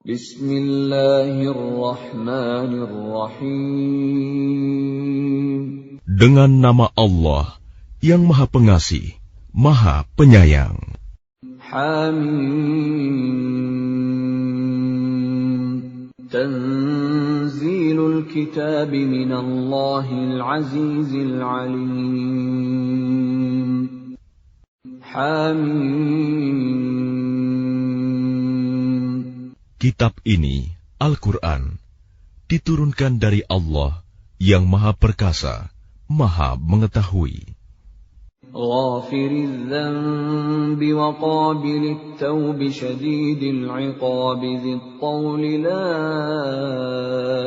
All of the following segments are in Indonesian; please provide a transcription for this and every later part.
Bismillahirrahmanirrahim. Dengan nama Allah yang Maha Pengasih, Maha Penyayang. Hamim. Tanzilul kitab minallahil azizil alim. Hamim. Kitab ini, Al-Quran, diturunkan dari Allah yang Maha Perkasa, Maha Mengetahui. Ghafiriz dzanbi wa qabilit tawbi syadidil iqabi dzit tawli la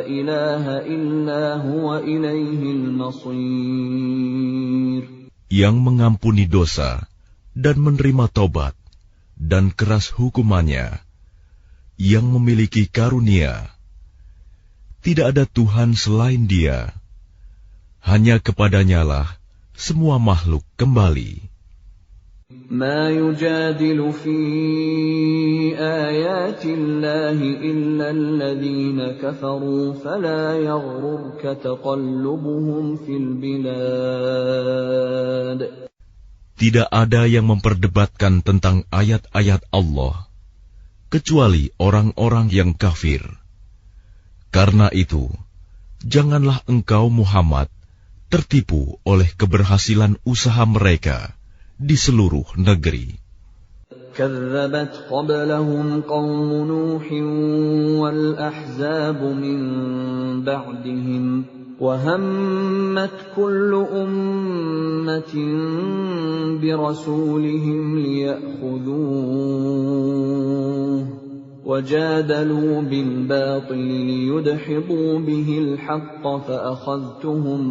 ilaha illa huwa ilaihil masir. Yang mengampuni dosa dan menerima tobat dan keras hukumannya, yang memiliki karunia. Tidak ada Tuhan selain Dia. Hanya kepadanyalah semua makhluk kembali. Ma yujadilu fi ayatillahi illa alladhina kafaru fala yaghrurka taqallubuhum fil bilad. Tidak ada yang memperdebatkan tentang ayat-ayat Allah kecuali orang-orang yang kafir. Karena itu, janganlah engkau Muhammad tertipu oleh keberhasilan usaha mereka di seluruh negeri. كذبت قبلهم قوم نوح والأحزاب من بعدهم وهمت كل أمة برسولهم ليأخذوه وجادلوا بالباطل ليدحضوا به الحق فأخذتهم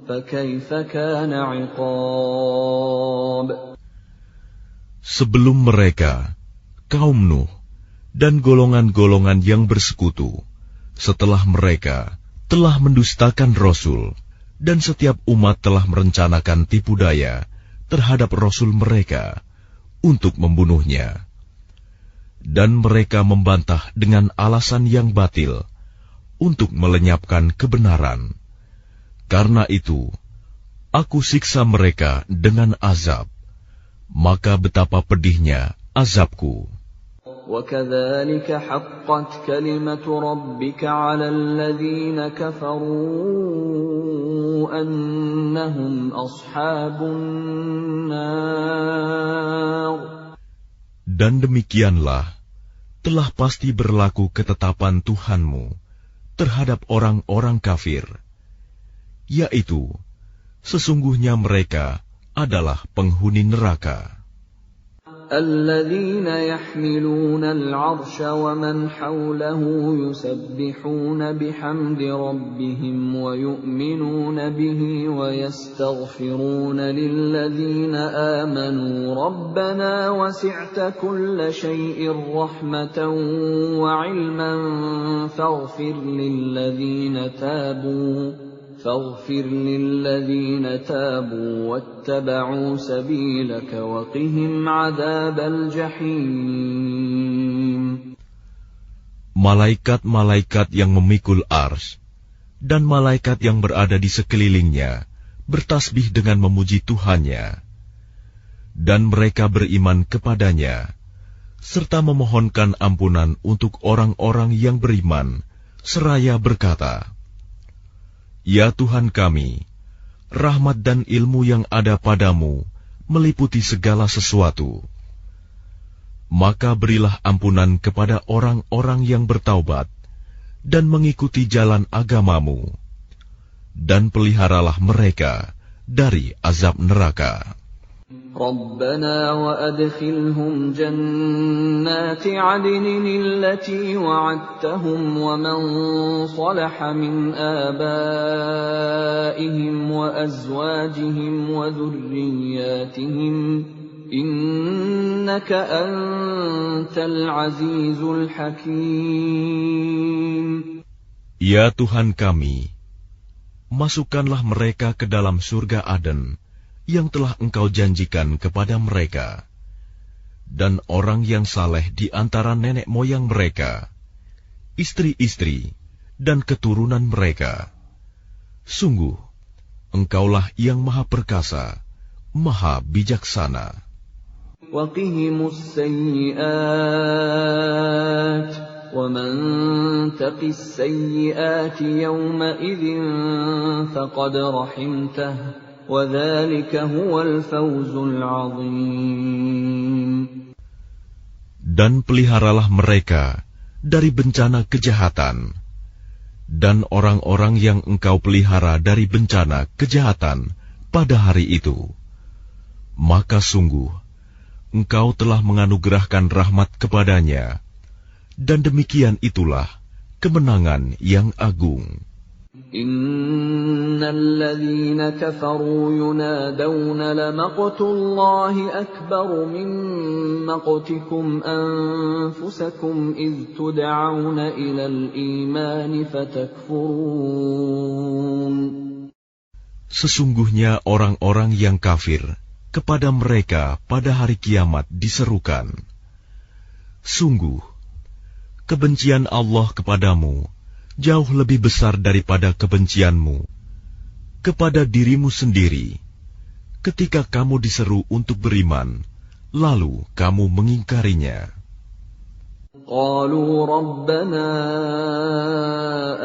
فكيف كان عقاب. Sebelum mereka, kaum Nuh dan golongan-golongan yang bersekutu, setelah mereka telah mendustakan Rasul, dan setiap umat telah merencanakan tipu daya terhadap Rasul mereka untuk membunuhnya. Dan mereka membantah dengan alasan yang batil untuk melenyapkan kebenaran. Karena itu, aku siksa mereka dengan azab. Maka betapa pedihnya azabku. وَكَذَلِكَ حَقَّتْ كَلِمَةُ رَبِّكَ عَلَى الَّذِينَ كَفَرُوا أَنَّهُمْ أَصْحَابُ النَّارِ. Dan demikianlah telah pasti berlaku ketetapan Tuhanmu terhadap orang-orang kafir, yaitu sesungguhnya mereka adalah penghuni neraka. الَّذِينَ يَحْمِلُونَ الْعَرْشَ وَمَنْ حَوْلَهُ يُسَبِّحُونَ بِحَمْدِ رَبِّهِمْ وَيُؤْمِنُونَ بِهِ وَيَسْتَغْفِرُونَ لِلَّذِينَ آمَنُوا رَبَّنَا وَسِعْتَ كُلَّ شَيْءٍ رَحْمَةً وَعِلْمًا فَاغْفِرْ لِلَّذِينَ تَابُوا وَاتَّبَعُوا سَبِيلَكَ وَقِهِمْ عَذَابَ الْجَحِيمِ. Malaikat-malaikat yang memikul ars dan malaikat yang berada di sekelilingnya bertasbih dengan memuji Tuhannya, dan mereka beriman kepadanya serta memohonkan ampunan untuk orang-orang yang beriman seraya berkata, Ya Tuhan kami, rahmat dan ilmu yang ada padamu meliputi segala sesuatu. Maka berilah ampunan kepada orang-orang yang bertaubat dan mengikuti jalan agamamu, dan peliharalah mereka dari azab neraka. رَبَّنَا وَأَدْخِلْهُمْ جَنَّاتِ عَدْنٍ الَّتِي وَعَدتَّهُمْ وَمَنْ صَلَحَ مِنْ آبَائِهِمْ وَأَزْوَاجِهِمْ وَذُرِّيَّاتِهِمْ إِنَّكَ أَنْتَ الْعَزِيزُ الْحَكِيمُ. Ya Tuhan kami, masukkanlah mereka ke dalam surga Aden yang telah Engkau janjikan kepada mereka, dan orang yang saleh di antara nenek moyang mereka, istri-istri, dan keturunan mereka. Sungguh, Engkaulah yang Maha Perkasa, Maha Bijaksana. وَقِهِمُ السَّيِّئَاتِ وَمَنْ تَقِ السَّيِّئَاتِ يَوْمَئِذٍ فَقَدْ رَحِمْتَهُ وَذَلِكَ هُوَ الْفَوْزُ الْعَظِيمُ. Dan peliharalah mereka dari bencana kejahatan, dan orang-orang yang Engkau pelihara dari bencana kejahatan pada hari itu, maka sungguh Engkau telah menganugerahkan rahmat kepadanya, dan demikian itulah kemenangan yang agung. Innal ladzina kafaru yunadawna lamaqtullahi akbaru min maqtikum anfusakum idh tud'auna ilal imani fatakfurun. Sesungguhnya orang-orang yang kafir, kepada mereka pada hari kiamat diserukan, sungguh, kebencian Allah kepadamu jauh lebih besar daripada kebencianmu kepada dirimu sendiri, ketika kamu diseru untuk beriman, lalu kamu mengingkarinya. قالوا ربنا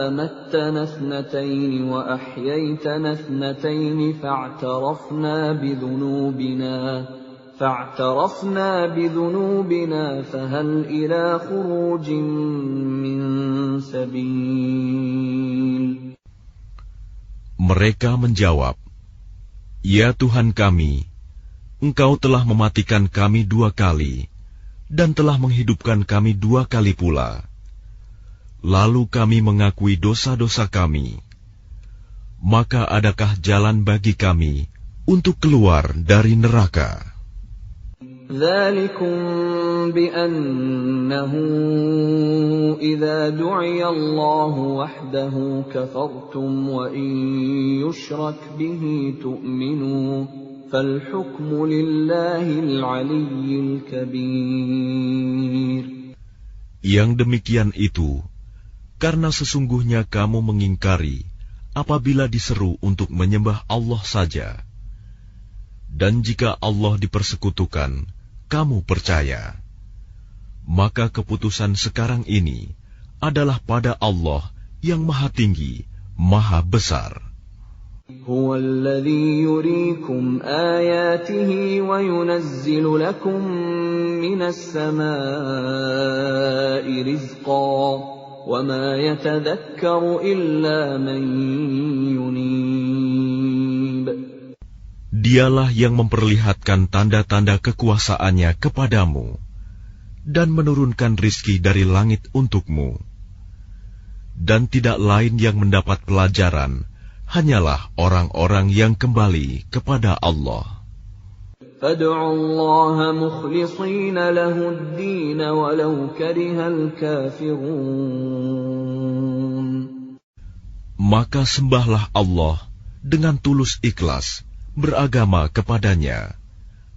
أمتنا اثنتين وأحييتنا اثنتين فاعترفنا بذنوبنا فهل إلى خروج من سبيل. Mereka menjawab, Ya Tuhan kami, Engkau telah mematikan kami 2 kali, dan telah menghidupkan kami 2 kali pula. Lalu kami mengakui dosa-dosa kami. Maka adakah jalan bagi kami untuk keluar dari neraka? ذَلِكُمْ بِأَنَّهُ إِذَا دُعِيَ اللَّهُ وَحْدَهُ كَفَرْتُمْ وَإِنْ يُشْرَكْ بِهِ تُؤْمِنُوا فَالْحُكْمُ لِلَّهِ الْعَلِيِّ الْكَبِيرِ. Yang demikian itu, karena sesungguhnya kamu mengingkari apabila diseru untuk menyembah Allah saja. Dan jika Allah dipersekutukan, kamu percaya. Maka keputusan sekarang ini adalah pada Allah yang Maha Tinggi, Maha Besar. هو الذي يريكم آياته وينزل لكم من السماء رزقا وما يتذكر إلا من ينيب. Dialah yang memperlihatkan tanda-tanda kekuasaannya kepadamu dan menurunkan rizki dari langit untukmu. Dan tidak lain yang mendapat pelajaran hanyalah orang-orang yang kembali kepada Allah. فَادْعُوا اللَّهَ مُخْلِصِينَ لَهُ الدِّينَ وَلَوْ كَرِهَ الْكَافِرُونَ. Maka sembahlah Allah dengan tulus ikhlas beragama kepadanya,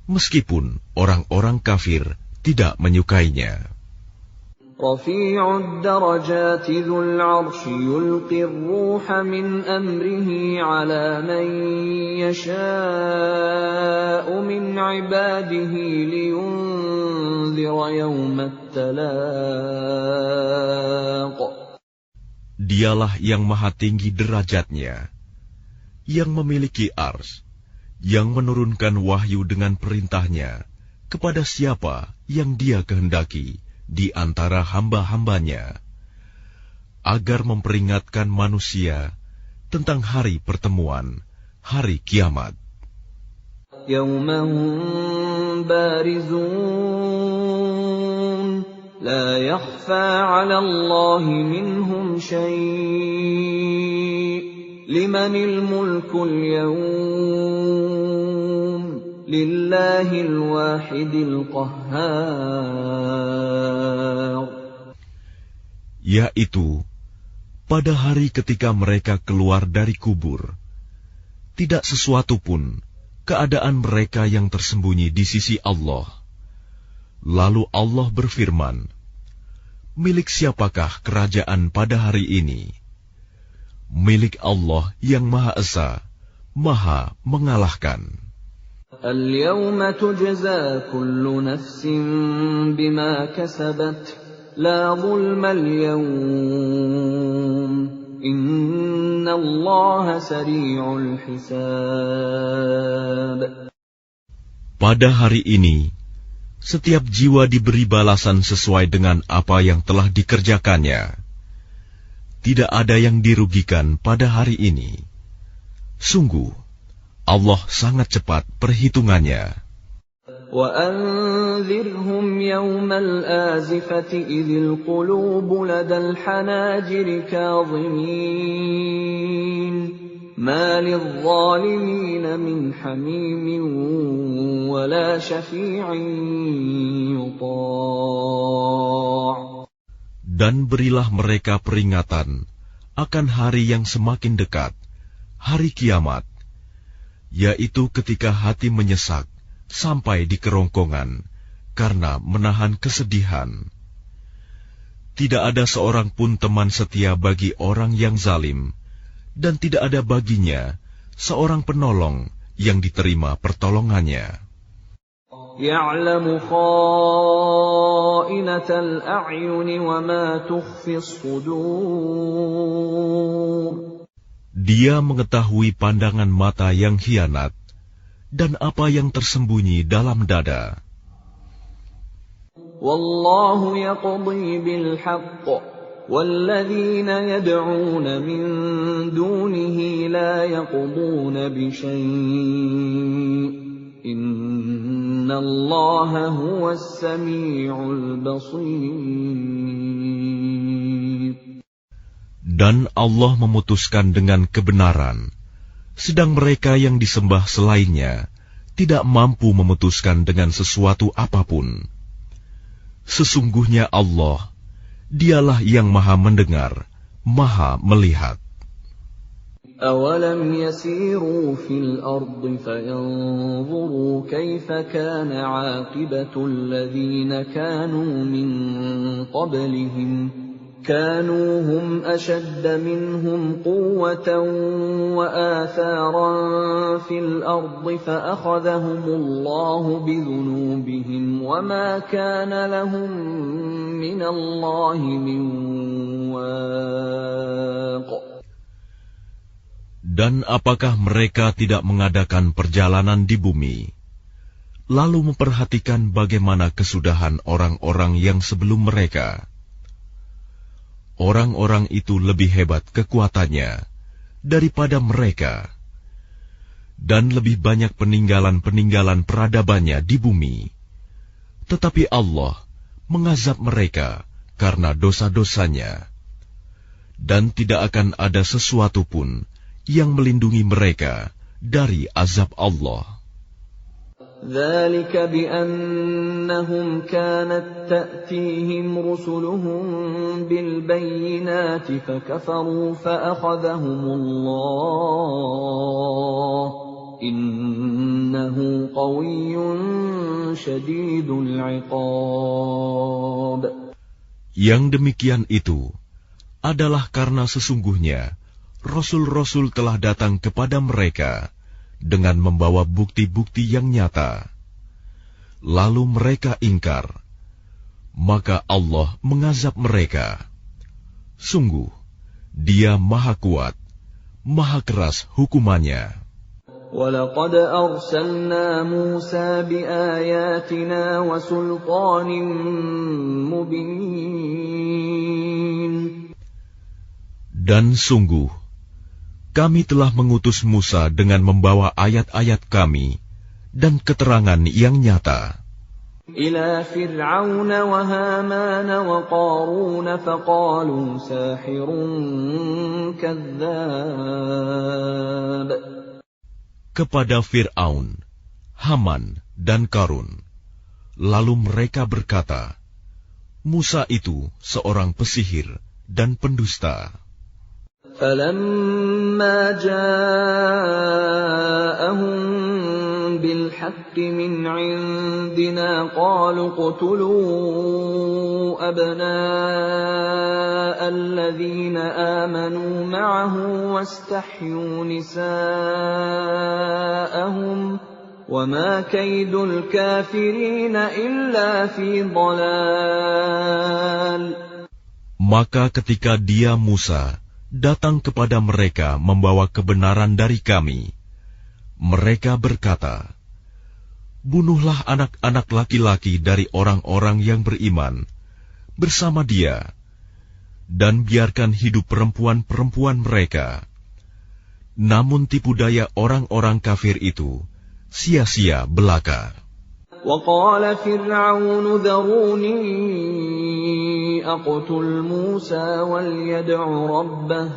meskipun orang-orang kafir tidak menyukainya. رفيع الدرجات ذو العرش يلقي الروح من أمره على من يشاء من عباده لينذر يوم التلاق. Dialah yang maha tinggi derajatnya, yang memiliki ars, yang menurunkan wahyu dengan perintahnya kepada siapa yang Dia kehendaki di antara hamba-hambanya, agar memperingatkan manusia tentang hari pertemuan, hari kiamat. Yawman barizun, la yakhfa 'ala Allahi minhum shay', limanil mulkul yawm, lillahil wahidil qahhar. Yaitu, pada hari ketika mereka keluar dari kubur, tidak sesuatu pun keadaan mereka yang tersembunyi di sisi Allah. Lalu Allah berfirman, milik siapakah kerajaan pada hari ini? Milik Allah yang Maha Esa, Maha Mengalahkan. Al-yawma tujza kullu nafsin bima kasabat, la zulma al-yawm, inna Allah sari'ul hisab. Pada hari ini, setiap jiwa diberi balasan sesuai dengan apa yang telah dikerjakannya. Tidak ada yang dirugikan pada hari ini. Sungguh, Allah sangat cepat perhitungannya. وَأَنذِرْهُمْ يَوْمَ الْآزِفَةِ إِذِ الْقُلُوبُ لَدَى الْحَنَاجِرِ كَاظِمِينَ مَا لِلظَّالِمِينَ مِنْ حَمِيمٍ وَلَا شَفِيعٍ يُطَاعُ. Dan berilah mereka peringatan akan hari yang semakin dekat, hari kiamat, yaitu ketika hati menyesak sampai di kerongkongan karena menahan kesedihan. Tidak ada seorang pun teman setia bagi orang yang zalim, dan tidak ada baginya seorang penolong yang diterima pertolongannya. يَعْلَمُ خَائِنَةَ الْأَعْيُنِ وَمَا تُخْفِي الصُّدُورُ. Dia mengetahui pandangan mata yang khianat dan apa yang tersembunyi dalam dada. Wallahu yaqdi bil haqq walladzina yad'una min dunihi la yaqduna bi syai'. Innallaha huwas sami'ul basir. Dan Allah memutuskan dengan kebenaran, sedang mereka yang disembah selainnya tidak mampu memutuskan dengan sesuatu apapun. Sesungguhnya Allah, Dialah yang Maha Mendengar, Maha Melihat. أَوَلَمْ يَسِيرُوا فِي الْأَرْضِ فَيَنظُرُوا كَيْفَ كَانَ عَاقِبَةُ الَّذِينَ كَانُوا مِن قَبْلِهِمْ كَانُوا هُمْ أَشَدَّ مِنْهُمْ قُوَّةً وَآثَارًا فِي الْأَرْضِ فَأَخَذَهُمُ اللَّهُ بِذُنُوبِهِمْ وَمَا كَانَ لَهُم مِّنَ اللَّهِ مِن وَاقٍ. Dan apakah mereka tidak mengadakan perjalanan di bumi, lalu memperhatikan bagaimana kesudahan orang-orang yang sebelum mereka? Orang-orang itu lebih hebat kekuatannya daripada mereka, dan lebih banyak peninggalan-peninggalan peradabannya di bumi. Tetapi Allah mengazab mereka karena dosa-dosanya, dan tidak akan ada sesuatu pun yang melindungi mereka dari azab Allah. ذَلِكَ بِأَنَّهُمْ كَانَتْ تَأْتِيهِمْ رُسُلُهُم بِالْبَيِّنَاتِ فَكَفَرُوا فَأَخَذَهُمُ اللَّهُ إِنَّهُ قَوِيٌّ شَدِيدُ الْعِقَابِ. Yang demikian itu adalah karena sesungguhnya Rasul-Rasul telah datang kepada mereka dengan membawa bukti-bukti yang nyata. Lalu mereka ingkar, maka Allah mengazab mereka. Sungguh, Dia Maha Kuat, Maha Keras hukumannya. وَلَقَدْ أَرْسَلْنَا مُوسَى بِآيَاتِنَا وَسُلْطَانٍ مُبِينٍ. Dan sungguh, kami telah mengutus Musa dengan membawa ayat-ayat kami dan keterangan yang nyata. إِلَى فِرْعَوْنَ وَهَامَانَ وَقَارُونَ فَقَالُوا سَاحِرٌ كَذَّابٌ. Kepada Fir'aun, Haman, dan Qarun. Lalu mereka berkata, Musa itu seorang pesihir dan pendusta. فَلَمَّا جَاءَهُم بِالْحَقِّ مِنْ عِنْدِنَا قَالُوا اقْتُلُوا أَبْنَاءَ الَّذِينَ آمَنُوا مَعَهُ وَاسْتَحْيُوا نِسَاءَهُمْ وَمَا كَيْدُ الْكَافِرِينَ إِلَّا فِي ضَلَالٍ. Maka ketika dia Musa datang kepada mereka membawa kebenaran dari kami, mereka berkata, "Bunuhlah anak-anak laki-laki dari orang-orang yang beriman bersama dia, dan biarkan hidup perempuan-perempuan mereka." Namun tipu daya orang-orang kafir itu sia-sia belaka. وَقَالَ فِرْعَوْنُ ذَرُونِي أَقْتُلْ مُوسَى وَلْيَدْعُ رَبَّهُ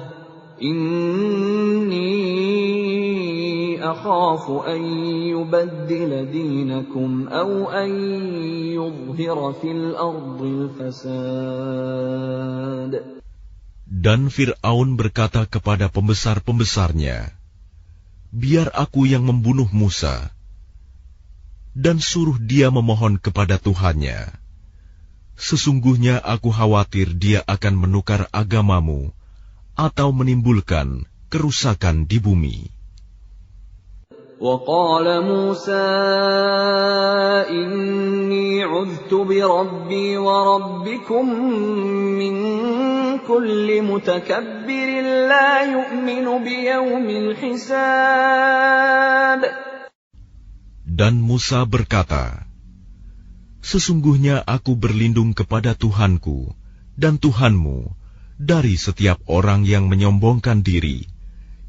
إِنِّي أَخَافُ أَن يُبَدِّلَ دِينَكُمْ أَوْ أَن يُظْهِرَ فِي الْأَرْضِ الْفَسَادَ. Dan Fir'aun berkata kepada pembesar-pembesarnya, "Biar aku yang membunuh Musa, dan suruh dia memohon kepada Tuhannya. Sesungguhnya aku khawatir dia akan menukar agamamu atau menimbulkan kerusakan di bumi." وَقَالَ مُوسَى إِنِّي عُذْتُ بِرَبِّي وَرَبِّكُم مِّن كُلِّ مُتَكَبِّرٍ لَّا يُؤْمِنُ بِيَوْمِ الْحِسَابِ. Dan Musa berkata, "Sesungguhnya aku berlindung kepada Tuhanku dan Tuhanmu dari setiap orang yang menyombongkan diri,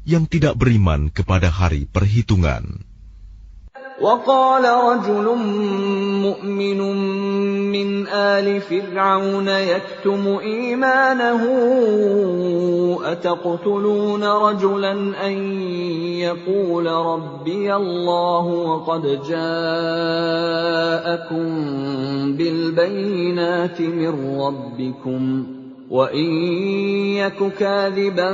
yang tidak beriman kepada hari perhitungan." وَقَالَ رَجُلٌ مُّؤْمِنٌ مِّنْ آلِ فِرْعَوْنَ يَكْتُمُ إِيمَانَهُ أَتَقْتُلُونَ رَجُلًا أَن يَقُولَ رَبِّيَ اللَّهُ وَقَدْ جَاءَكُم بِالْبَيِّنَاتِ مِن رَّبِّكُمْ وَإِن يَكُ كَاذِبًا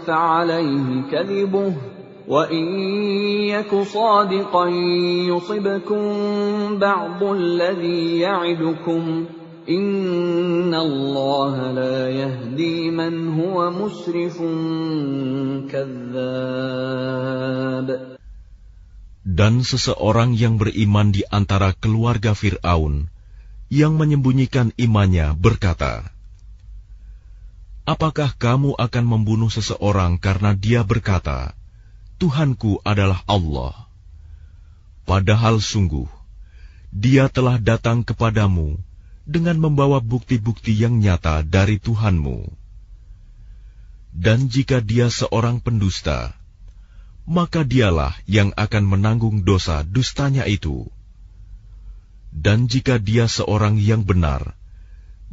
فَعَلَيْهِ كَذِبُهُ وَإِن يَكُ صَادِقًا يُصِبْكُم بَعْضُ الَّذِي يَعِدُكُمْ إِنَّ اللَّهَ لَا يَهْدِي مَنْ هُوَ مُسْرِفٌ كَذَّابٌ. Dan seseorang yang beriman di antara keluarga Fir'aun yang menyembunyikan imannya berkata, "Apakah kamu akan membunuh seseorang karena dia berkata, 'Tuhanku adalah Allah'? Padahal sungguh, dia telah datang kepadamu dengan membawa bukti-bukti yang nyata dari Tuhanmu. Dan jika dia seorang pendusta, maka dialah yang akan menanggung dosa dustanya itu. Dan jika dia seorang yang benar,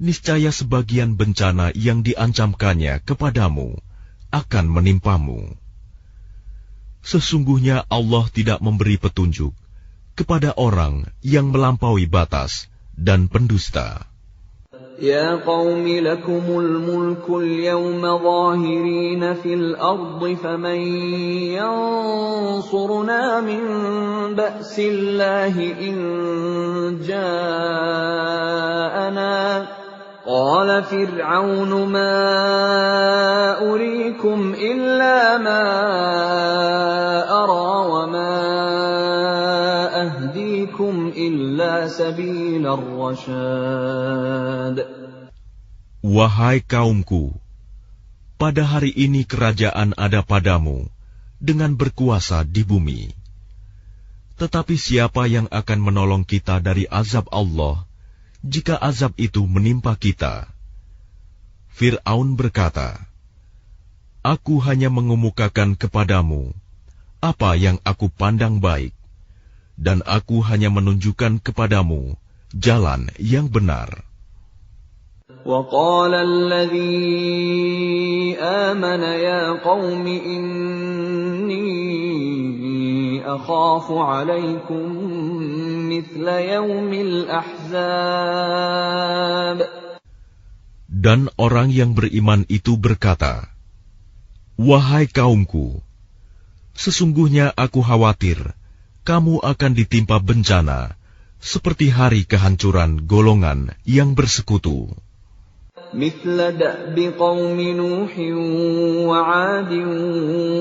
niscaya sebagian bencana yang diancamkannya kepadamu akan menimpamu. Sesungguhnya Allah tidak memberi petunjuk kepada orang yang melampaui batas dan pendusta." يَا قَوْمِ لَكُمُ الْمُلْكُ الْيَوْمَ ظَاهِرِينَ فِي الْأَرْضِ فَمَن يَنصُرُنَا مِن بَأْسِ اللَّهِ إِن جَاءَنَا قَالَ فِرْعَوْنُ مَا أُرِيكُمْ إِلَّا مَا أَرَىٰ وَمَا أَهْدِيكُمْ إِلَّا سَبِيلَ الرَّشَادِ. Wahai kaumku, pada hari ini kerajaan ada padamu dengan berkuasa di bumi. Tetapi siapa yang akan menolong kita dari azab Allah jika azab itu menimpa kita? Fir'aun berkata, "Aku hanya mengemukakan kepadamu apa yang aku pandang baik, dan aku hanya menunjukkan kepadamu jalan yang benar." وَقَالَ الَّذِي آمَنَ يَا قَوْمِ إِنِّي أَخَافُ عَلَيْكُمْ مِثْلَ يَوْمِ الْأَحْزَابِ. Dan orang yang beriman itu berkata, "Wahai kaumku, sesungguhnya aku khawatir kamu akan ditimpa bencana, seperti hari kehancuran golongan yang bersekutu. مثل دأب قوم نوح وعاد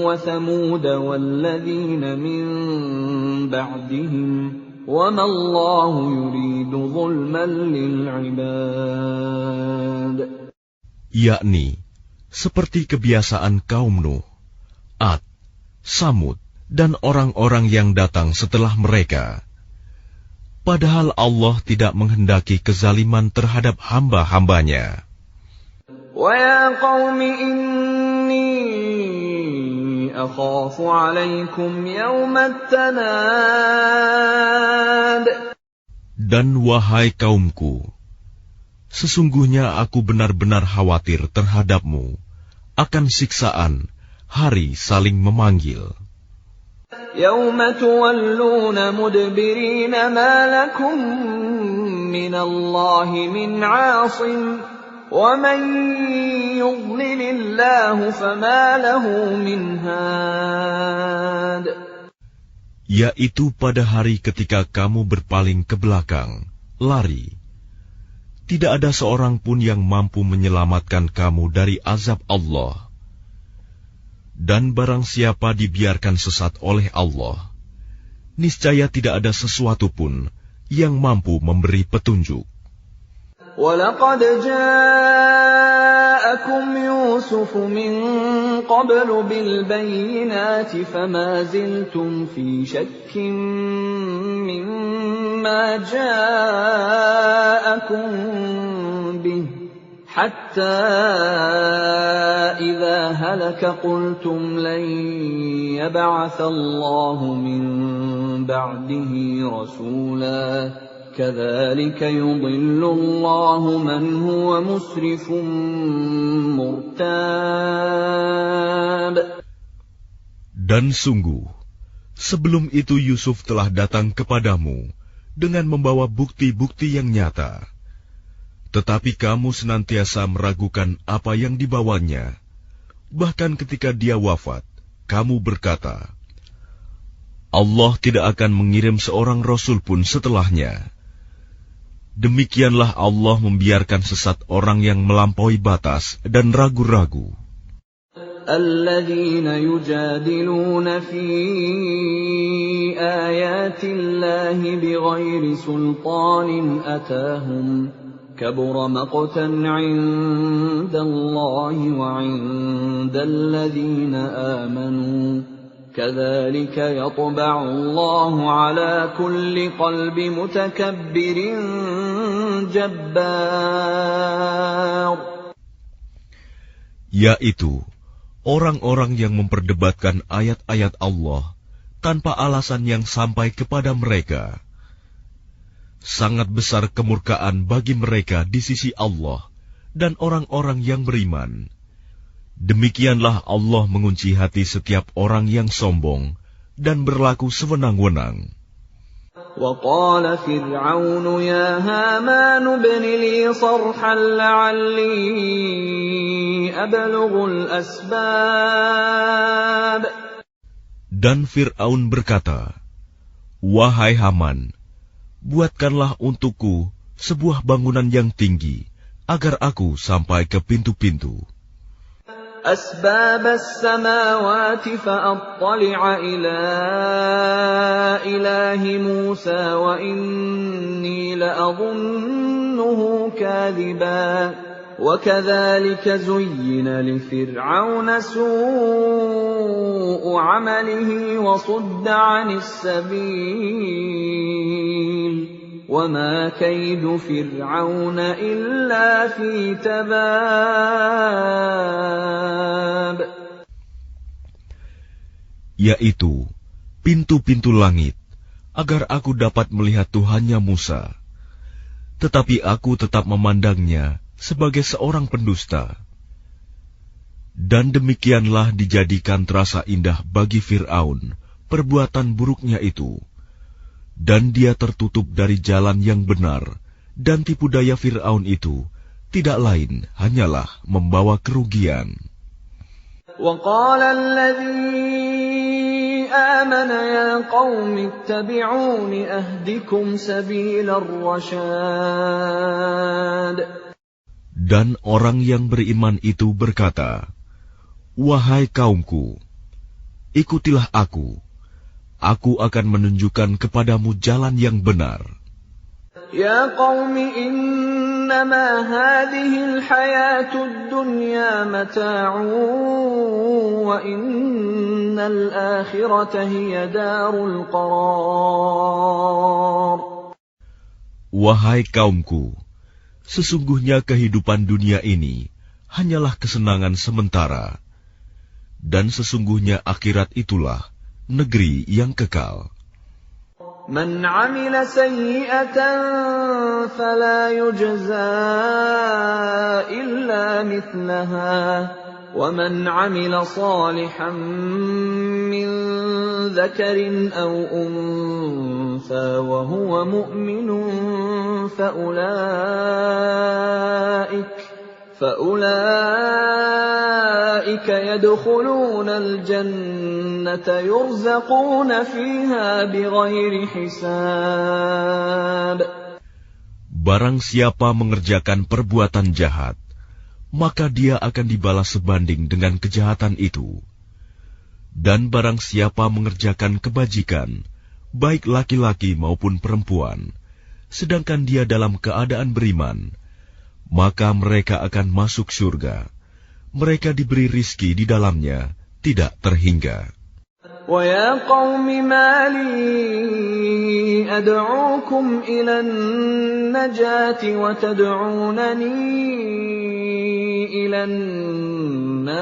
وثمود والذين من بعدهم وما الله يريد ظلما للعباد. Yakni seperti kebiasaan kaum Nuh, Ad, Samud, dan orang-orang yang datang setelah mereka. Padahal Allah tidak menghendaki kezaliman terhadap hamba-hambanya. وَيَا قَوْمِ إِنِّي أَخَافُ عَلَيْكُمْ يَوْمَ التَّنَادِ. Dan wahai kaumku, sesungguhnya aku benar-benar khawatir terhadapmu akan siksaan hari saling memanggil. يَوْمَ تُوَلُّونَ مُدْبِرِينَ مَا لَكُمْ مِنَ اللَّهِ مِنْ عَاصِمٍ وَمَنْ يُضْلِلِ اللَّهُ فَمَا لَهُ مِنْ هَادٍ. Yaitu pada hari ketika kamu berpaling ke belakang, lari. Tidak ada seorang pun yang mampu menyelamatkan kamu dari azab Allah. Dan barang siapa dibiarkan sesat oleh Allah, niscaya tidak ada sesuatu pun yang mampu memberi petunjuk. وَلَقَدْ جَاءَكُمْ يُوسُفُ مِنْ قَبْلُ بِالْبَيِّنَاتِ فَمَا زِلْتُمْ فِي شَكٍّ مِّمَّا جَاءَكُمْ بِهِ حَتَّى إِذَا هَلَكَ قُلْتُمْ لَنْ يَبْعَثَ اللَّهُ مِنْ بَعْدِهِ رَسُولًا كَذَلِكَ يُضِلُّ اللَّهُ مَنْ هُوَ مُسْرِفٌ مُرْتَابٌ. Dan sungguh, sebelum itu Yusuf telah datang kepadamu dengan membawa bukti-bukti yang nyata. Tetapi kamu senantiasa meragukan apa yang dibawanya. Bahkan ketika dia wafat, kamu berkata, Allah tidak akan mengirim seorang rasul pun setelahnya. Demikianlah Allah membiarkan sesat orang yang melampaui batas dan ragu-ragu. الَّذِينَ يُجَادِلُونَ فِي آيَاتِ اللَّهِ بِغَيْرِ سُلْطَانٍ أَتَاهُمْ كَبُرَ مَقْتًا عِندَ اللَّهِ وَعِندَ الَّذِينَ آمَنُوا كَذَلِكَ يَطْبَعُ اللَّهُ عَلَى كُلِّ قَلْبِ مُتَكَبِّرٍ جَبَّارٍ. Yaitu orang-orang yang memperdebatkan ayat-ayat Allah tanpa alasan yang sampai kepada mereka. Sangat besar kemurkaan bagi mereka di sisi Allah dan orang-orang yang beriman. Demikianlah Allah mengunci hati setiap orang yang sombong dan berlaku sewenang-wenang. وَقَالَ فِرْعَوْنُ يَا هَامَانُ ابْنِ لِي صَرْحًا لَعَلِّي أَبْلُغُ الْأَسْبَابَ. Dan Fir'aun berkata, Wahai Haman, buatkanlah untukku sebuah bangunan yang tinggi, agar aku sampai ke pintu-pintu. أَسْبَابَ السَّمَاوَاتِ فَأَطَّلِعَ إِلَى إِلَٰهِ مُوسَىٰ وَإِنِّي لَأَظُنُّهُ كَاذِبًا وَكَذَلِكَ زُيِّنَ لِفِرْعَوْنَ سُوءُ عَمَلِهِ وَصُدَّ عَنِ السَّبِيلِ وَمَا كَيْدُ فِرْعَوْنَ إِلَّا فِي تَبَابٍ. Yaitu pintu-pintu langit, agar aku dapat melihat Tuhannya Musa. Tetapi aku tetap memandangnya sebagai seorang pendusta. Dan demikianlah dijadikan terasa indah bagi Fir'aun perbuatan buruknya itu. Dan dia tertutup dari jalan yang benar, dan tipu daya Fir'aun itu tidak lain hanyalah membawa kerugian. وقال الذي آمن يا قوم اتبعون أهدكم سبيل الرشاد. Dan orang yang beriman itu berkata, "Wahai kaumku, ikutilah aku. Aku akan menunjukkan kepadamu jalan yang benar." Ya qaumi innama hadhihi al-hayatud dunya mata'un wa innal akhirata hiya darul qarar. Wahai kaumku, sesungguhnya kehidupan dunia ini hanyalah kesenangan sementara, dan sesungguhnya akhirat itulah negeri yang kekal. Man 'amila sayyi'atan fala yujza illa mithlaha wa man 'amila salihan min dhakarin aw untha wa huwa mu'minun فأولئك يدخلون الجنة يرزقون فيها بغير حساب. Barang siapa mengerjakan perbuatan jahat, maka dia akan dibalas sebanding dengan kejahatan itu. Dan barang siapa mengerjakan kebajikan, baik laki-laki maupun perempuan, sedangkan dia dalam keadaan beriman, maka mereka akan masuk surga. Mereka diberi rizki di dalamnya, tidak terhingga. Wa ya qaumi ma li ad'ukum ila an-najati wa tad'unani ila an-nar.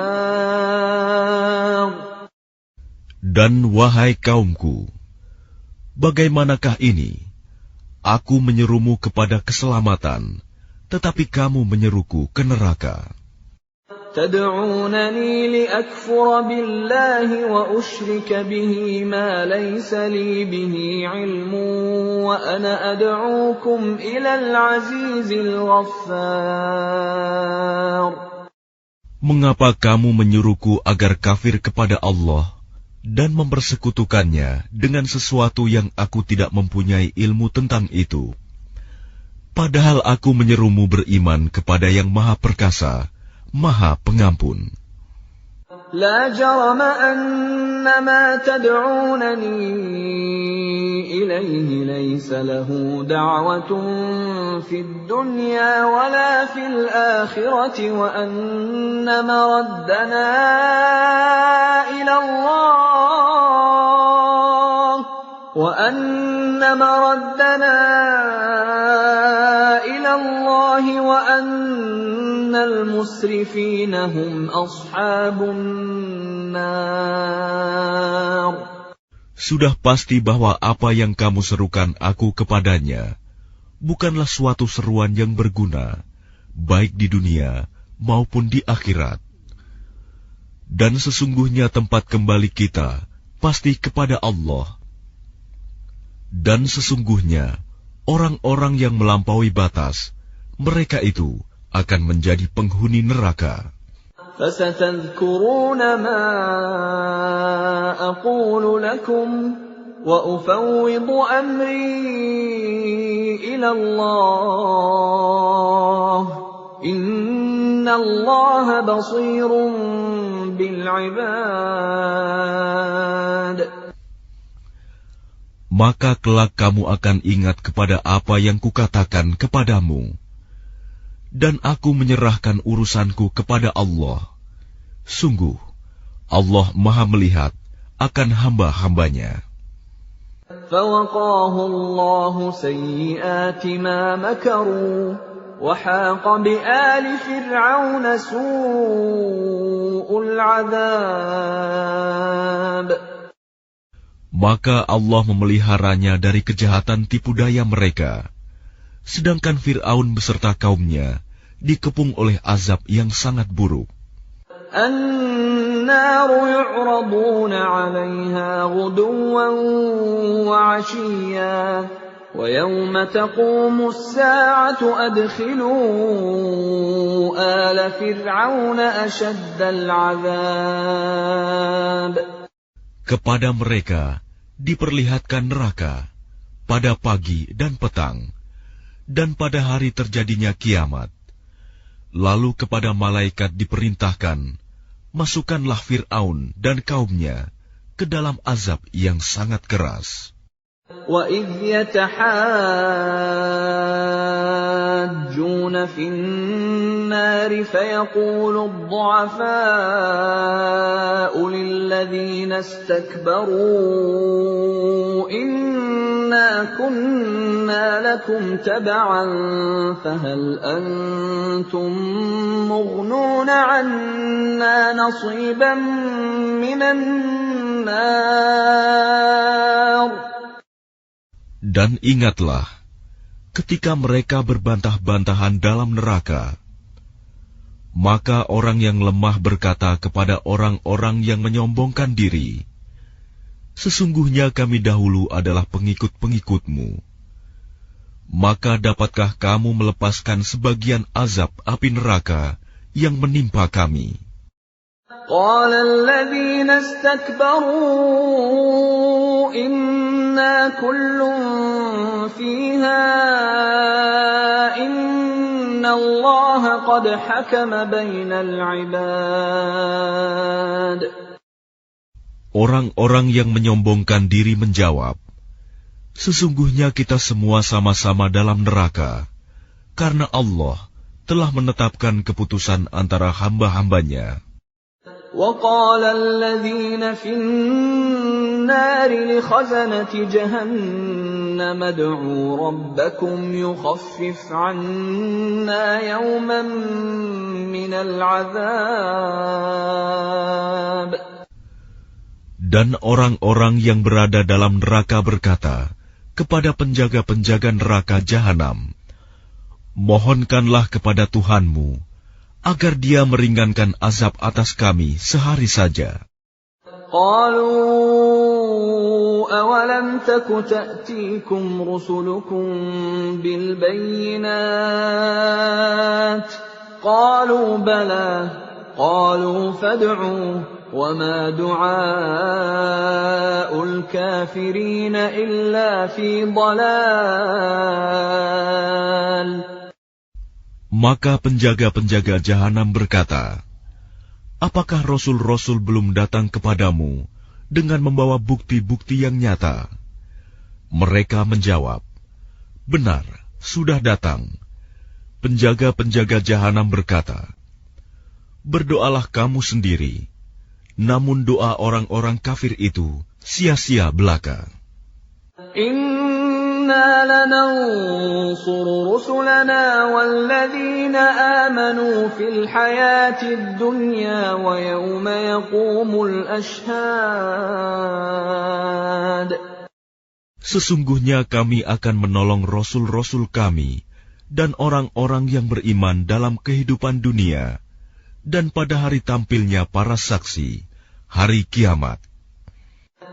Dan wahai kaumku, bagaimanakah ini? Aku menyerumu kepada keselamatan, tetapi kamu menyeruku ke neraka. تدعونني لأكفر بالله وأشرك به ما ليس لي به علم وأنا أدعوكم إلى العزيز الغفار. Mengapa kamu menyuruhku agar kafir kepada Allah dan mempersekutukannya dengan sesuatu yang aku tidak mempunyai ilmu tentang itu? Padahal aku menyerumu beriman kepada yang Maha Perkasa, Maha Pengampun. La jarama anna ma tad'unani ilayhi laysa lahu da'watun fid dunya wala fil akhirati wa anna maraddana ila Allah wa anna maraddana ila Allah wa annal musrifina hum ashabun nar. Sudah pasti bahwa apa yang kamu serukan aku kepadanya bukanlah suatu seruan yang berguna, baik di dunia maupun di akhirat. Dan sesungguhnya tempat kembali kita pasti kepada Allah. Dan sesungguhnya orang-orang yang melampaui batas, mereka itu akan menjadi penghuni neraka. فَسَتَذْكُرُونَ مَا أَقُولُ لَكُمْ وَأُفَوِّضُ أَمْرِي إِلَى اللَّهِ إِنَّ اللَّهَ بَصِيرٌ بِالْعِبَادِ. Maka kelak kamu akan ingat kepada apa yang kukatakan kepadamu. Dan aku menyerahkan urusanku kepada Allah. Sungguh, Allah Maha melihat akan hamba-hambanya. فَوَقَاهُ اللَّهُ سَيِّئَاتِ مَا مَكَرُوا وَحَاقَ بِآلِ فِرْعَوْنَ سُوءُ الْعَذَابِ. Maka Allah memeliharanya dari kejahatan tipu daya mereka. Sedangkan Fir'aun beserta kaumnya dikepung oleh azab yang sangat buruk. النَّارُ يُعْرَضُونَ عَلَيْهَا غُدُوًّا وَعَشِيًّا وَيَوْمَ تَقُومُ السَّاعَةُ أَدْخِلُوا آلَ فِرْعَوْنَ أَشَدَّ الْعَذَابِ. Kepada mereka diperlihatkan neraka pada pagi dan petang, dan pada hari terjadinya kiamat. Lalu kepada malaikat diperintahkan, masukkanlah Fir'aun dan kaumnya ke dalam azab yang sangat keras. وَإِذْ يَتَحَاجُّونَ فِي النَّارِ فَيَقُولُ الضُّعَفَاءُ لِلَّذِينَ اسْتَكْبَرُوا إِنَّا كُنَّا لَكُمْ تَبَعًا فَهَلْ أَنْتُمْ مُغْنُونَ عَنَّا نَصِيبًا مِنَ النَّارِ. Dan ingatlah, ketika mereka berbantah-bantahan dalam neraka, maka orang yang lemah berkata kepada orang-orang yang menyombongkan diri, sesungguhnya kami dahulu adalah pengikut-pengikutmu. Maka dapatkah kamu melepaskan sebagian azab api neraka yang menimpa kami? قال الذين استكبروا إنا كل فيها إن الله قد حكم بين العباد. Orang-orang yang menyombongkan diri menjawab, sesungguhnya kita semua sama-sama dalam neraka, karena Allah telah menetapkan keputusan antara hamba-hambanya. وَقَالَ الَّذِينَ فِي النَّارِ لِخَزَنَةِ جَهَنَّمَ ادْعُوا رَبَّكُمْ يُخَفِّفْ عَنَّا يَوْمًا مِنَ الْعَذَابِ. Dan orang-orang yang berada dalam neraka berkata kepada penjaga-penjaga neraka Jahanam, mohonkanlah kepada Tuhanmu agar dia meringankan azab atas kami sehari saja. قالوا أولم تك تأتيكم رسلكم بالبينات قالوا بلى قالوا فادعوا وما دعاء الكافرين إلا في ضلال. Maka penjaga-penjaga Jahanam berkata, apakah Rasul-Rasul belum datang kepadamu dengan membawa bukti-bukti yang nyata? Mereka menjawab, benar, sudah datang. Penjaga-penjaga Jahanam berkata, berdoalah kamu sendiri, namun doa orang-orang kafir itu sia-sia belaka. إِنَّا لَنَنصُرُ رُسُلَنَا وَالَّذِينَ آمَنُوا فِي الْحَيَاةِ الدُّنْيَا وَيَوْمَ يَقُومُ الْأَشْهَادُ. Sesungguhnya kami akan menolong Rasul-Rasul kami dan orang-orang yang beriman dalam kehidupan dunia dan pada hari tampilnya para saksi, hari kiamat.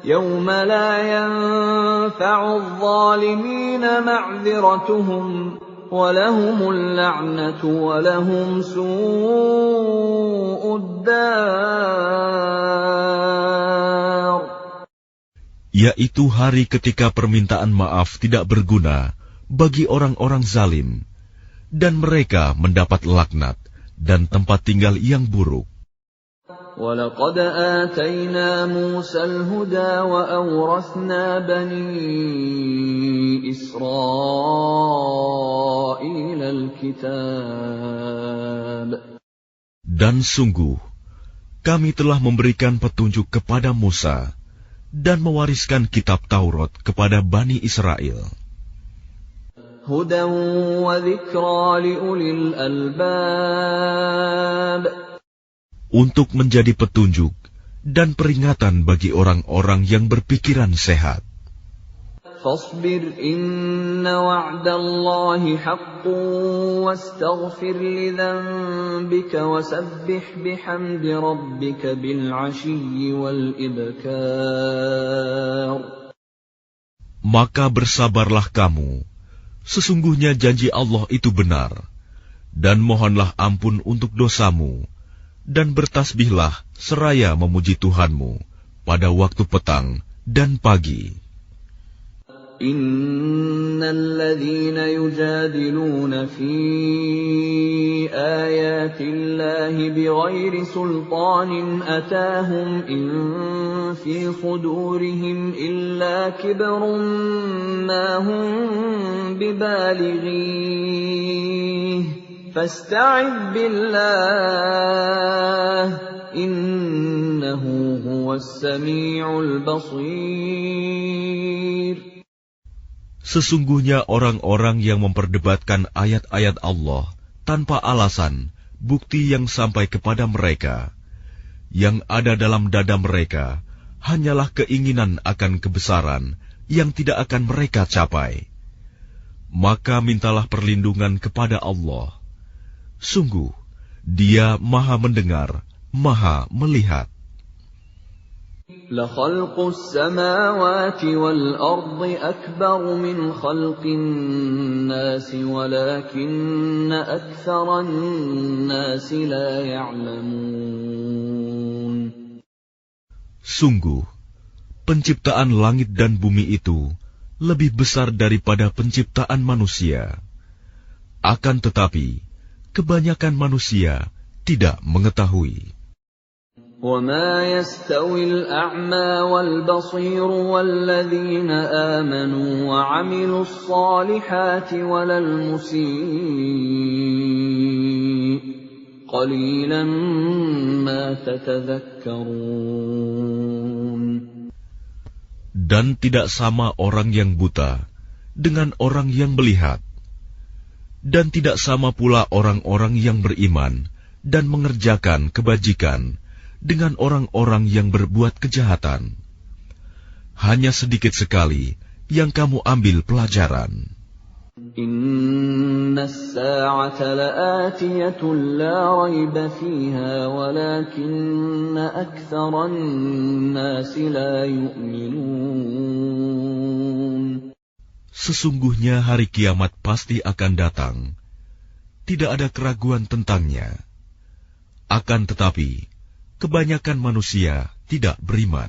يَوْمَ لَا يَنفَعُ الظَّالِمِينَ مَعْذِرَتُهُمْ وَلَهُمُ اللَّعْنَةُ وَلَهُمْ سُوءُ الدَّارِ. Yaitu hari ketika permintaan maaf tidak berguna bagi orang-orang zalim, dan mereka mendapat laknat dan tempat tinggal yang buruk. وَلَقَدْ آتَيْنَا مُوسَى الْهُدَى وَأَوْرَثْنَا بَنِي إِسْرَائِيلَ الْكِتَابَ. Dan sungguh, kami telah memberikan petunjuk kepada Musa dan mewariskan kitab Taurat kepada Bani Israel. هُدًى وَذِكْرَى لِأُولِي الْأَلْبَابِ. Untuk menjadi petunjuk dan peringatan bagi orang-orang yang berpikiran sehat. فاصبر إن وعد الله حق واستغفر لذنبك وسبح بحمد ربك بالعشي والإبكار. Maka bersabarlah kamu, sesungguhnya janji Allah itu benar, dan mohonlah ampun untuk dosamu, dan bertasbihlah seraya memuji Tuhanmu pada waktu petang dan pagi. Innal ladzina yujadiluna fi ayatillahi bighairi sultanin atahum in fi sudurihim illa kibrun ma hum bibalighi fasta'id billah innahu huwas sami'ul basir. Sesungguhnya orang-orang yang memperdebatkan ayat-ayat Allah tanpa alasan, bukti yang sampai kepada mereka, yang ada dalam dada mereka hanyalah keinginan akan kebesaran yang tidak akan mereka capai. Maka mintalah perlindungan kepada Allah. Sungguh, Dia Maha Mendengar, Maha Melihat. لَخَلْقُ السَّمَاوَاتِ وَالْأَرْضِ أَكْبَرُ مِنْ خَلْقِ النَّاسِ وَلَكِنَّ أَكْثَرَ النَّاسِ لَا يَعْلَمُونَ. Sungguh, penciptaan langit dan bumi itu lebih besar daripada penciptaan manusia. Akan tetapi, kebanyakan manusia tidak mengetahui. وَمَا يَسْتَوِي الْأَعْمَى وَالْبَصِيرُ وَالَّذِينَ آمَنُوا وَعَمِلُوا الصَّالِحَاتِ وَلَا الْمُسِيءُ قَلِيلًا مَا تَتَذَكَّرُونَ. Dan tidak sama orang yang buta dengan orang yang melihat, dan tidak sama pula orang-orang yang beriman dan mengerjakan kebajikan dengan orang-orang yang berbuat kejahatan. Hanya sedikit sekali yang kamu ambil pelajaran. Inna as-sa'ata la'atiyatun la rayba fiha walakinna aktharan nasi la yu'minun. Sesungguhnya hari kiamat pasti akan datang. Tidak ada keraguan tentangnya. Akan tetapi, kebanyakan manusia tidak beriman.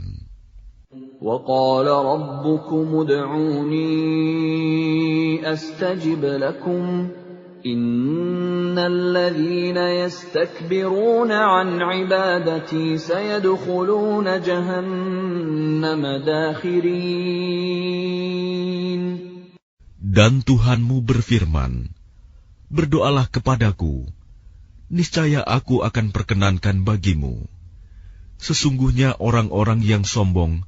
وَقَالَ رَبُّكُمُ ادْعُونِي أَسْتَجِبْ لَكُمْ إِنَّ الَّذِينَ يَسْتَكْبِرُونَ عَنْ عِبَادَتِي سَيَدْخُلُونَ جَهَنَّمَ دَاخِرِينَ. Dan Tuhanmu berfirman, berdoalah kepadaku, niscaya aku akan perkenankan bagimu. Sesungguhnya orang-orang yang sombong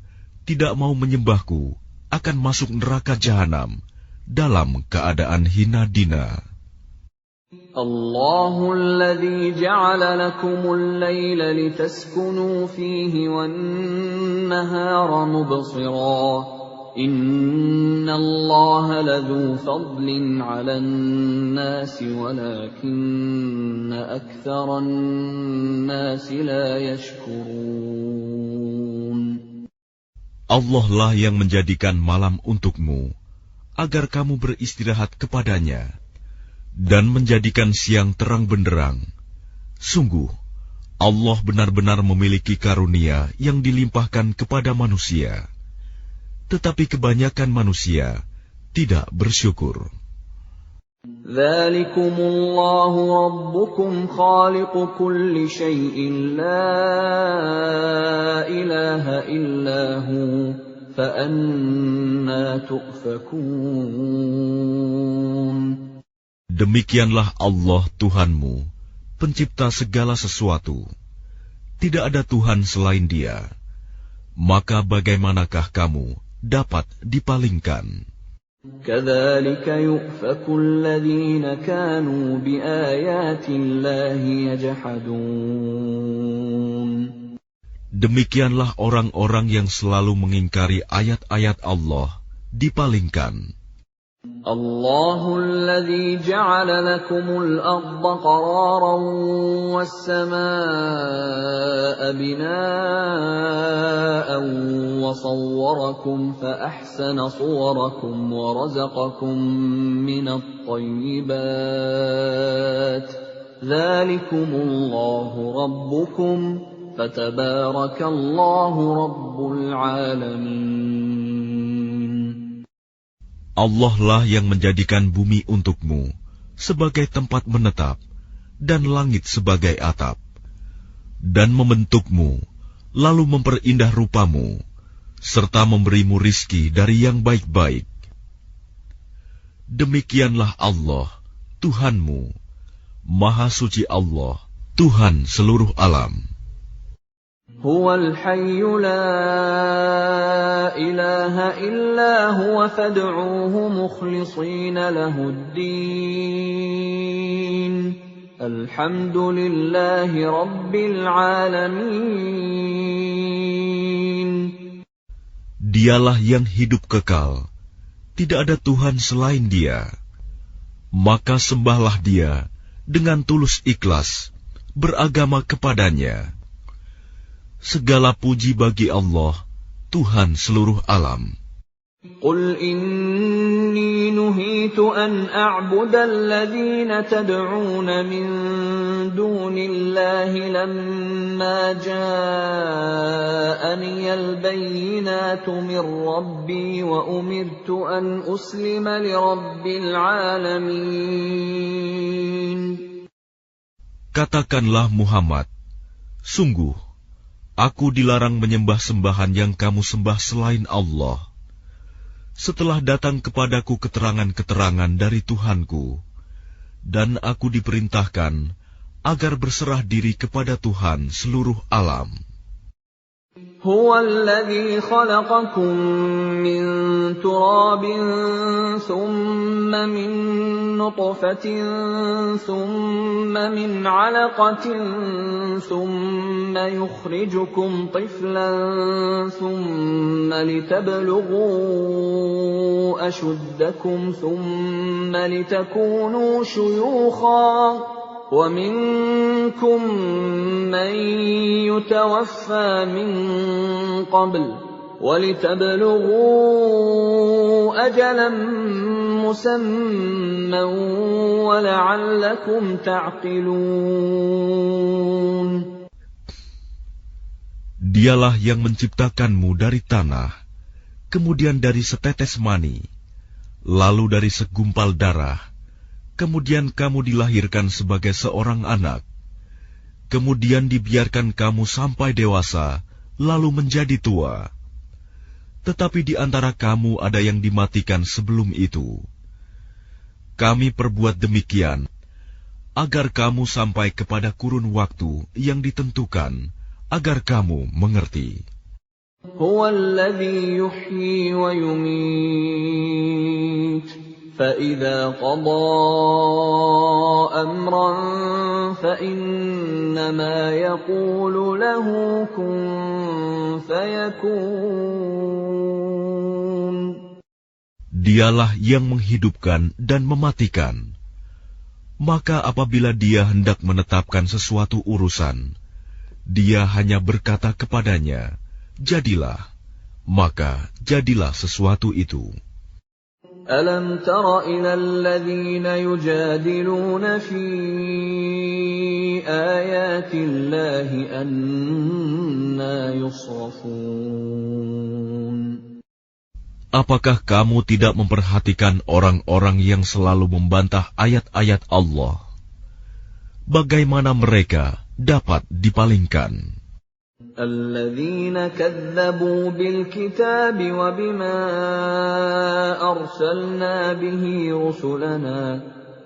tidak mau menyembahku akan masuk neraka jahanam dalam keadaan hina dina. Allahul ladzi ja'ala lakumul laila litaskunu fihi wan nahara mubsira. Innallaha ladzu fadlin 'alan nasi walakinna aktsaran nasi la yashkurun. Allah lah yang menjadikan malam untukmu agar kamu beristirahat kepadanya, dan menjadikan siang terang benderang. Sungguh, Allah benar-benar memiliki karunia yang dilimpahkan kepada manusia. Tetapi kebanyakan manusia tidak bersyukur. Dzalikumullahu rabbukum khaliqu kulli syai'in la ilaha illahu fa anna tu'fakun. Demikianlah Allah Tuhanmu, pencipta segala sesuatu. Tidak ada Tuhan selain Dia. Maka bagaimanakah kamu dapat dipalingkan? Kadzalika yu'faku alladhina kanu biayatillahi yajhadun. Demikianlah orang-orang yang selalu mengingkari ayat-ayat Allah dipalingkan. الله الذي جعل لكم الأرض قرارا والسماء بناء وصوركم فأحسن صوركم ورزقكم من الطيبات ذلكم الله ربكم فتبارك الله رب العالمين. Allah lah yang menjadikan bumi untukmu sebagai tempat menetap dan langit sebagai atap, dan membentukmu, lalu memperindah rupamu, serta memberimu rizki dari yang baik-baik. Demikianlah Allah, Tuhanmu, Maha Suci Allah, Tuhan seluruh alam. Huwal hayyu la ilaha illa huwa fad'uuhu mukhlishina lahuddin. Alhamdulillahi rabbil alamin. Dialah yang hidup kekal, tidak ada Tuhan selain Dia. Maka sembahlah Dia dengan tulus ikhlas, beragama kepadanya. Segala puji bagi Allah, Tuhan seluruh alam. Qul inni nuhitu an a'buda alladhina tad'una min dunillahi lamma ja'ani al-bayyinatu min rabbi wa umirtu an uslima li rabbil alamin. Katakanlah Muhammad, sungguh, aku dilarang menyembah sembahan yang kamu sembah selain Allah. Setelah datang kepadaku keterangan-keterangan dari Tuhanku, dan aku diperintahkan agar berserah diri kepada Tuhan seluruh alam. Huwa alladhi khalaqakum min turabin thumma min nutfatin thumma min 'alaqatin thumma yukhrijukum tiflan thumma litablughu ashuddakum thumma litakunu shuyukhan وَمِنكُم مَّن يُتَوَفَّى مِن قَبْلُ وَلِتَبْلُغُوا أَجَلًا مُّسَمًّى وَلَعَلَّكُمْ تَعْقِلُونَ. Dialah yang menciptakanmu dari tanah, kemudian dari setetes mani, lalu dari segumpal darah, kemudian kamu dilahirkan sebagai seorang anak, kemudian dibiarkan kamu sampai dewasa, lalu menjadi tua. Tetapi di antara kamu ada yang dimatikan sebelum itu. Kami perbuat demikian, agar kamu sampai kepada kurun waktu yang ditentukan, agar kamu mengerti. Huwa alladhi yuhyi wa yumit. فَإِذَا قَضَى أَمْرًا فَإِنَّمَا يَقُولُ لَهُ كُن فَيَكُونُ. Dialah yang menghidupkan dan mematikan. Maka apabila Dia hendak menetapkan sesuatu urusan, Dia hanya berkata kepadanya, jadilah, maka jadilah sesuatu itu. أَلَمْ تَرَ إِلَى الَّذِينَ يُجَادِلُونَ فِي آيَاتِ اللَّهِ أَنَّىٰ يُصْرَفُونَ. Apakah kamu tidak memperhatikan orang-orang yang selalu membantah ayat-ayat Allah? Bagaimana mereka dapat dipalingkan? الَّذِينَ كَذَّبُوا بِالْكِتَابِ وَبِمَا أَرْسَلْنَا بِهِ رُسُلَنَا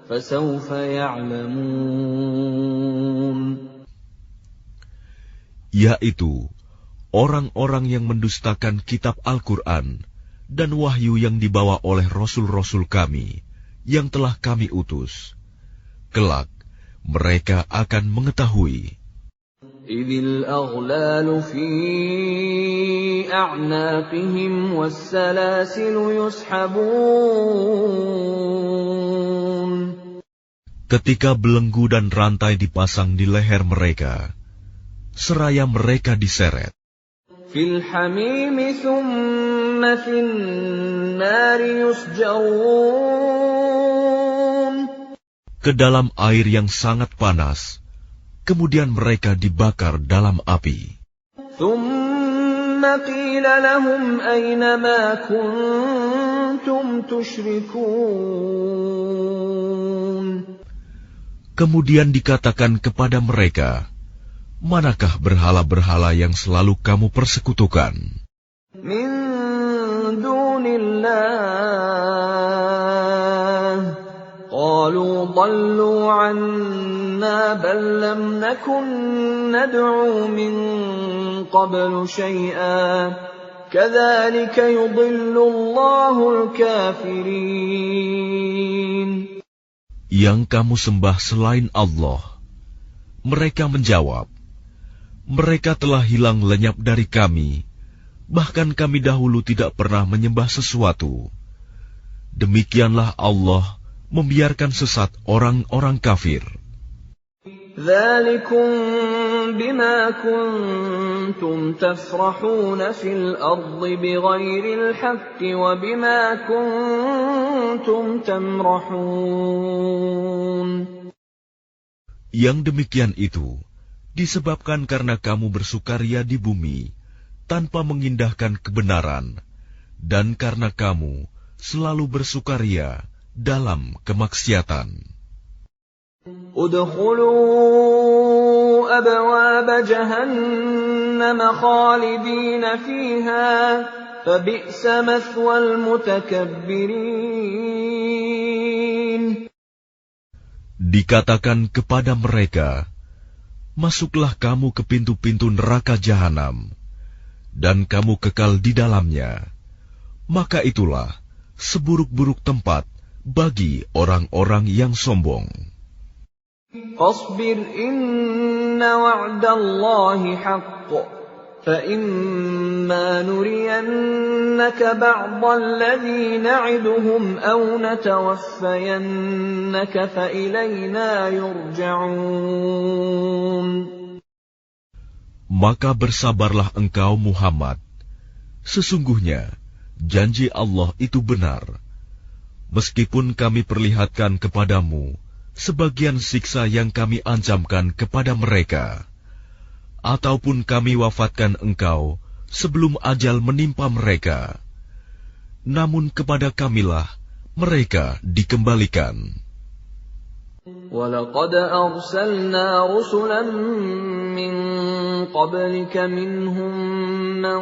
فَسَوْفَ يَعْلَمُونَ. Yaitu orang-orang yang mendustakan kitab Al-Quran dan wahyu yang dibawa oleh rasul-rasul kami yang telah kami utus. Kelak mereka akan mengetahui. إذ الأغلال في أعناقهم والسلاسل يسحبون. Ketika belenggu dan rantai dipasang di leher mereka, seraya mereka diseret. Fil hamim thumma fin nari yusjarun. Ke dalam air yang sangat panas, kemudian mereka dibakar dalam api. Thumma qila lahum ayna ma kuntum tushrikun. Kemudian dikatakan kepada mereka, manakah berhala-berhala yang selalu kamu persekutukan? Min dunillah. Qalu dallu anna bal lam nakun nad'u min qablu shay'a kadzalika yudillu Allahul kafirin. Yang kamu sembah selain Allah. Mereka menjawab, mereka telah hilang lenyap dari kami, bahkan kami dahulu tidak pernah menyembah sesuatu. Demikianlah Allah membiarkan sesat orang-orang kafir. Dzalikum bima kuntum tafrahuna fil ardi bighairil haqqi wa bima kuntum tamrahun. Yang demikian itu disebabkan karena kamu bersukaria di bumi tanpa mengindahkan kebenaran, dan karena kamu selalu bersukaria dalam kemaksiatan. Udkhulu abwaab jahannam khalidina fiha fabi'sa mathwal mutakabbirin. Dikatakan kepada mereka, masuklah kamu ke pintu-pintu neraka jahanam, dan kamu kekal di dalamnya. Maka itulah seburuk-buruk tempat bagi orang-orang yang sombong. Fasbir inna wa'dallahi haqq, fa imma nuriyannaka ba'dal ladzi na'iduhum aw natawaffayannaka fa ilayna yurja'un. Maka bersabarlah engkau Muhammad. Sesungguhnya janji Allah itu benar. Meskipun kami perlihatkan kepadamu sebagian siksa yang kami ancamkan kepada mereka, ataupun kami wafatkan engkau sebelum ajal menimpa mereka, namun kepada kamilah mereka dikembalikan. وَلَقَدْ أَرْسَلْنَا رُسُلًا مِّن قَبْلِكَ مِنْهُم مَّن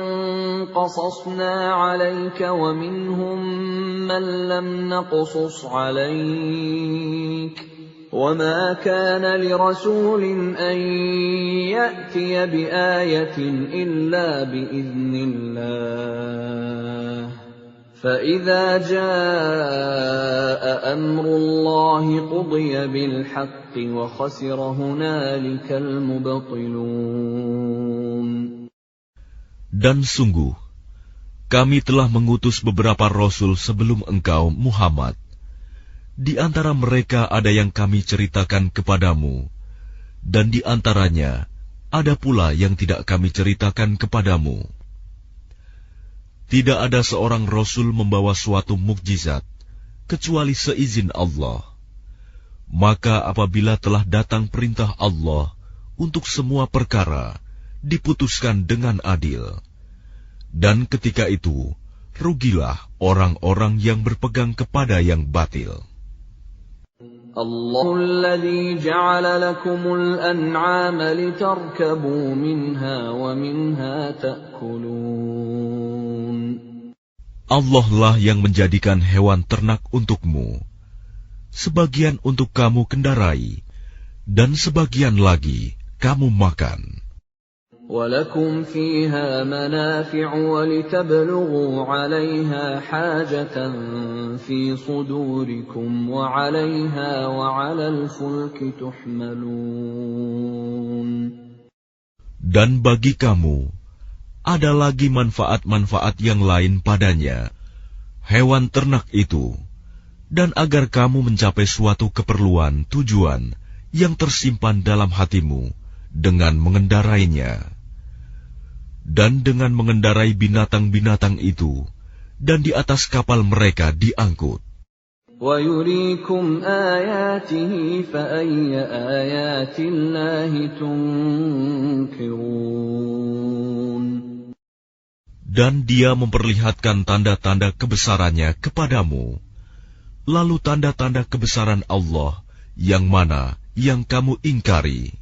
قَصَصْنَا عَلَيْكَ وَمِنْهُم مَّن لَّمْ نَقْصُصْ عَلَيْكَ وَمَا كَانَ لِرَسُولٍ أَن يَأْتِيَ بِآيَةٍ إِلَّا بِإِذْنِ اللَّهِ فَإِذَا جَاءَ أَمْرُ اللَّهِ قُضِيَ بِالْحَقِّ وَخَسِرَ هُنَالِكَ الْمُبْطِلُونَ. Dan sungguh, kami telah mengutus beberapa rasul sebelum engkau, Muhammad. Di antara mereka ada yang kami ceritakan kepadamu, dan di antaranya ada pula yang tidak kami ceritakan kepadamu. Tidak ada seorang rasul membawa suatu mukjizat kecuali seizin Allah. Maka apabila telah datang perintah Allah untuk semua perkara, diputuskan dengan adil. Dan ketika itu, rugilah orang-orang yang berpegang kepada yang batil. Allahul ladzi ja'ala lakumul an'ama litarkabu minha wa minha ta'kulun. Allah lah yang menjadikan hewan ternak untukmu, sebagian untuk kamu kendarai, dan sebagian lagi kamu makan. وَلَكُمْ فِيهَا مَنَافِعُ وَلِتَبْلُغُوا عَلَيْهَا حَاجَةً فِي صُدُورِكُمْ وَعَلَيْهَا وَعَلَى الْفُلْكِ تُحْمَلُونَ. Dan bagi kamu ada lagi manfaat-manfaat yang lain padanya, hewan ternak itu, dan agar kamu mencapai suatu keperluan tujuan yang tersimpan dalam hatimu dengan mengendarainya. Dan dengan mengendarai binatang-binatang itu, dan di atas kapal mereka diangkut. وَيُرِيكُمْ آيَاتِهِ فَأَيَّ آيَاتِ اللَّهِ تُنْكِرُونَ. Dan dia memperlihatkan tanda-tanda kebesarannya kepadamu. Lalu tanda-tanda kebesaran Allah yang mana yang kamu ingkari?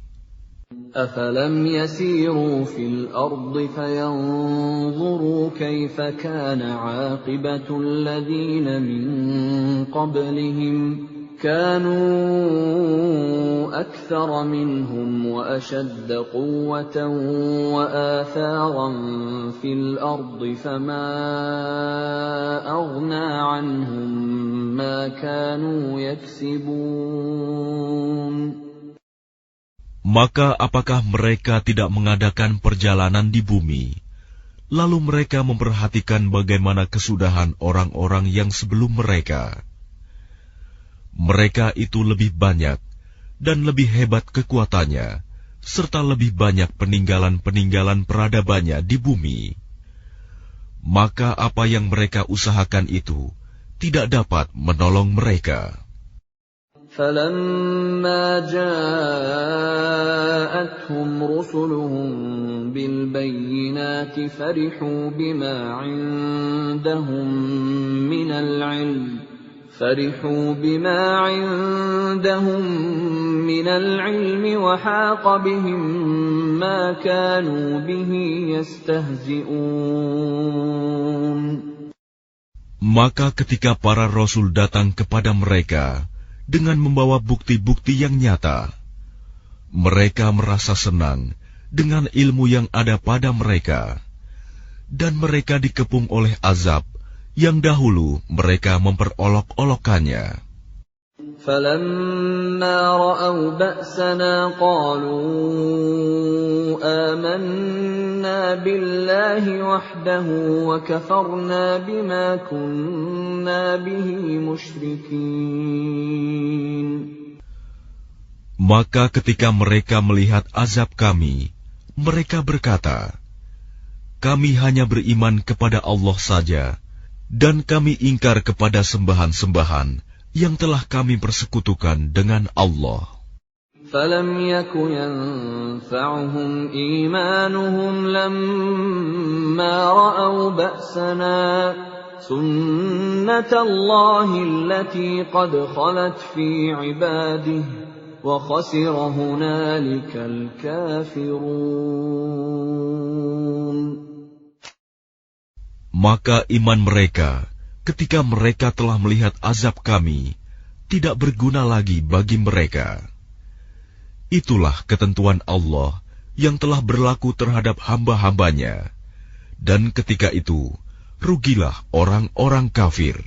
أَفَلَمْ يَسِيرُوا فِي الْأَرْضِ فَيَنْظُرُوا كَيْفَ كَانَ عَاقِبَةُ الَّذِينَ مِنْ قَبْلِهِمْ كَانُوا أَكْثَرَ مِنْهُمْ وَأَشَدَّ قُوَّةً وَآثَارًا فِي الْأَرْضِ فَمَا أَغْنَى عَنْهُمْ مَا كَانُوا يَكْسِبُونَ. Maka apakah mereka tidak mengadakan perjalanan di bumi, lalu mereka memperhatikan bagaimana kesudahan orang-orang yang sebelum mereka? Mereka itu lebih banyak dan lebih hebat kekuatannya, serta lebih banyak peninggalan-peninggalan peradabannya di bumi. Maka apa yang mereka usahakan itu tidak dapat menolong mereka. فَلَمَّا جَاءَتْهُمْ رُسُلُهُم بِالْبَيِّنَاتِ فَرِحُوا بِمَا عِندَهُم مِّنَ الْعِلْمِ وَحَاقَ بِهِم مَّا كَانُوا بِهِ يَسْتَهْزِئُونَ. Maka ketika para rasul datang kepada mereka dengan membawa bukti-bukti yang nyata, mereka merasa senang dengan ilmu yang ada pada mereka, dan mereka dikepung oleh azab yang dahulu mereka memperolok-olokkannya. فَلَمَّا رَأَوْا بَأْسَنَا قَالُوا آمَنَّا بِاللَّهِ وَحْدَهُ وَكَفَرْنَا بِمَا كُنَّا بِهِ مُشْرِكِينَ. Maka ketika mereka melihat azab kami, mereka berkata, kami hanya beriman kepada Allah saja, dan kami ingkar kepada sembahan-sembahan yang telah kami persekutukan dengan Allah. فَلَمْ يَكُ يَنفَعُهُمْ إِيمَانُهُمْ لَمَّا رَأَوْا بَأْسَنَا سُنَّةَ اللَّهِ الَّتِي قَدْ خَلَتْ فِي عِبَادِهِ وَخَسِرَ هُنَالِكَ الْكَافِرُونَ. Maka iman mereka ketika mereka telah melihat azab kami tidak berguna lagi bagi mereka. Itulah ketentuan Allah yang telah berlaku terhadap hamba-hambanya, dan ketika itu rugilah orang-orang kafir.